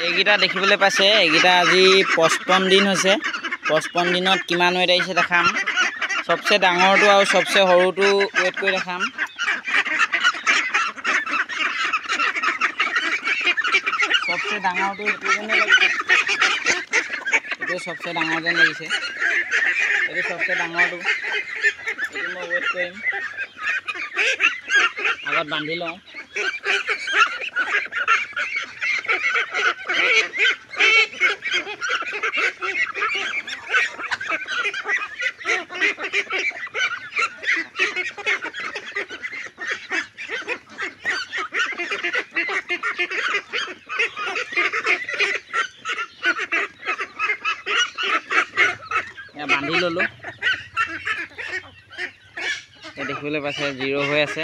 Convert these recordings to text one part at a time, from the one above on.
এইগিটা দেখিবলৈ পাইছে এইগিটা আজি 55 দিন হৈছে 55 দিনত কিমান ওয়েট আহিছে দেখাম সবচে ডাঙৰটো আৰু সবচে সৰুটো ওয়েট কৰি দেখাম সবচে ডাঙৰটো এইটো যেনে লাগিছে এইটো সবচে ডাঙৰ যেন লাগিছে এইটো সবচে ডাঙৰটো এইটো মই ওয়েট কৰিম আগত বান্ধি লওঁ বান্ধি ললো এই দেখিবলৈ পাইছে 0 হৈ আছে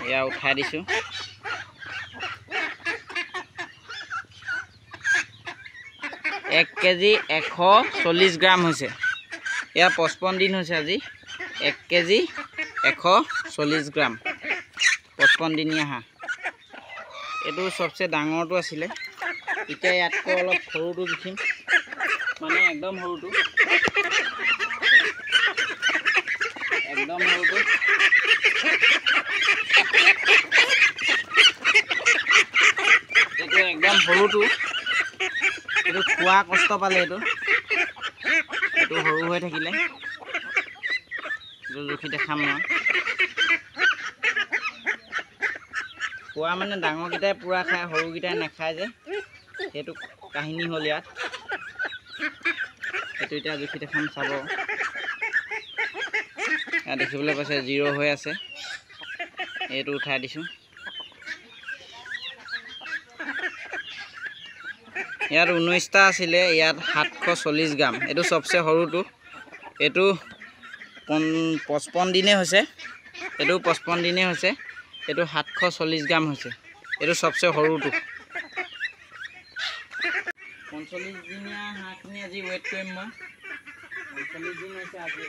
ইয়া উঠাই দিছো 1 কেজি 140 গ্ৰাম হৈছে ইয়া 55 দিন হৈছে আজি 1 কেজি 140 গ্ৰাম 55 দিনীয়া হাঁহ এইটো সবচে ডাঙৰটো আছিলে এতিয়া ইয়াতকৈ অলপ সৰুটো দেখিম মানে একদম সৰুটো একদম সৰুটো এইটো একদম সৰুটো এইটো খোৱা কষ্ট পালে এইটো সৰু হৈ থাকিলে জুখি দেখাম মই খোৱা মানে ডাঙৰকেইটাই পুৰা খায় সৰুকেইটাই নাখায় যে সেইটো কাহিনী হ'ল ইয়াত এইটো এতিয়া জুখি দেখাম চাব ইয়াত দেখিবলৈ পাইছে 0 হৈ আছে এইটো উঠাই দিছোঁ ইয়াত 19টা আছিলে ইয়াত 740 গ্ৰাম এইটো সবচে সৰুটো এইটো 55 দিনে হৈছে এইটো 55 দিনে হৈছে এইটো 740 গ্ৰাম হৈছে এইটো সবচে সৰুটো 45 দিনীয়া হাঁহখিনি আজি ওয়েট কৰিম মই 45 দিন হৈছে আজি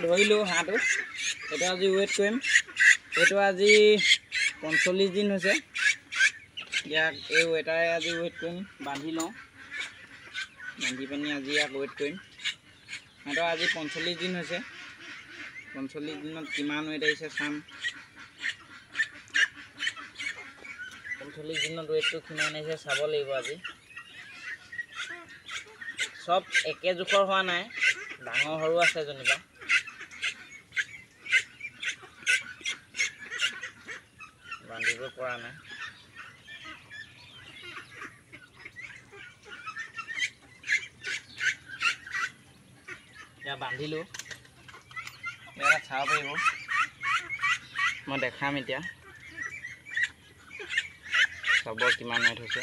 ধৰিলো হাঁহটো এটা আজি ওয়েট কৰিম এইটো আজি 45 দিন হৈছে ইয়াক এই ওয়েটাৰে আজি ওয়েট কৰিম বান্ধি লওঁ বান্ধি পানি আজি ইয়াক ওয়েট কৰিম এটা আজি 45 দিন হৈছে 45 দিনত কিমান ওয়েট আহিছে চাম 45 দিনত ওয়েটটো কিমান আহিছে চাব লাগিব আজি সব একে জোখৰ হোৱা নাই ডাঙৰ সৰু আছে জনিবা বান্ধিব পৰা নাই এতিয়া বান্ধিলো এটা চাব পাৰিব মই দেখাম এতিয়া চাব কিমান ওয়েট হৈছে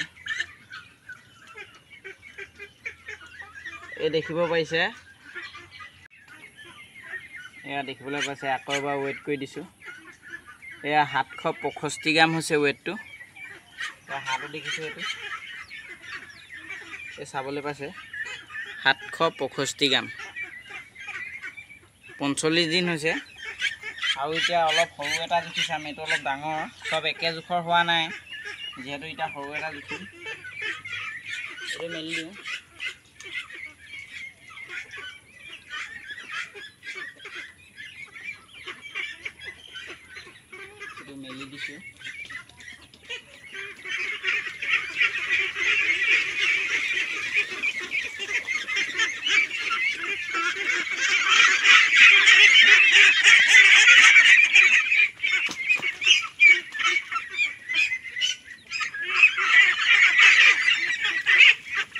এই দেখিব পাইছে এয়া দেখিবলৈ পাইছে আকৌ এবাৰ ওয়েট কৰি দিছোঁ এয়া 765 গ্ৰাম হৈছে ওয়েটটো হাঁহটো দেখিছোঁ এইটো এই চাবলৈ পাইছে 765 গ্ৰাম 45 দিন হৈছে আৰু এতিয়া অলপ সৰু এটা জুখি চাম এইটো অলপ ডাঙৰ সব একে জোখৰ হোৱা নাই যিহেতু এতিয়া সৰু এটা জুখিম এইটো মেলি দিওঁ মেলি দিছোঁ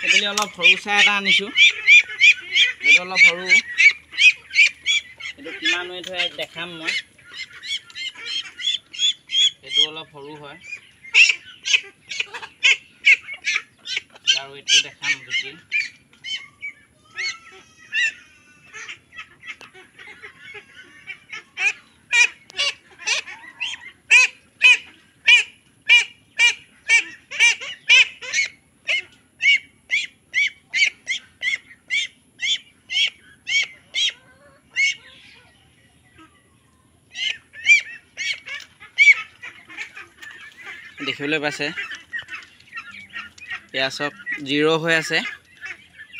এইবুলি অলপ সৰু চাই এটা আনিছোঁ এইটো অলপ সৰু এইটো কিমান ওয়েট হয় দেখাম মই এইটো অলপ সৰু হয় আৰু এইটো দেখাম জুখি দেখিবলৈ পাইছে এয়া চব 0 হৈ আছে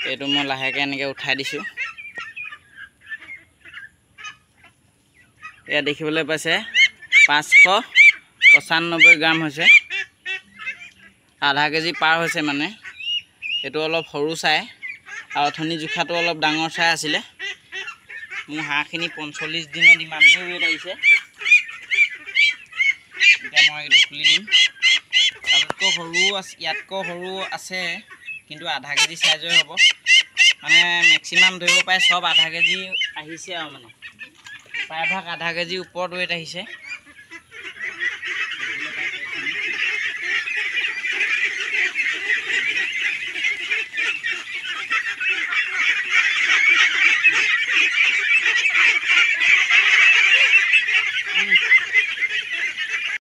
এইটো মই লাহেকৈ এনেকৈ উঠাই দিছোঁ এয়া দেখিবলৈ পাইছে 595 গ্ৰাম হৈছে আধা কেজি পাৰ হৈছে মানে এইটো অলপ সৰু চাই আৰু অথনি জোখাটো অলপ ডাঙৰ চাই আছিলে মোৰ হাঁহখিনি 45 দিনত ইমানটো ৱেট আহিছে এতিয়া মই এইটো খুলি দিম তাতকৈ সৰু আছে ইয়াতকৈ সৰু আছে কিন্তু আধা কেজি সাইজৰ হ'ব মানে ম্যাক্সিমাম ধৰিব পায় সব আধা কেজি আহিছে আৰু মানে প্ৰায়ভাগ আধা কেজি ওপৰত ৱেট আহিছে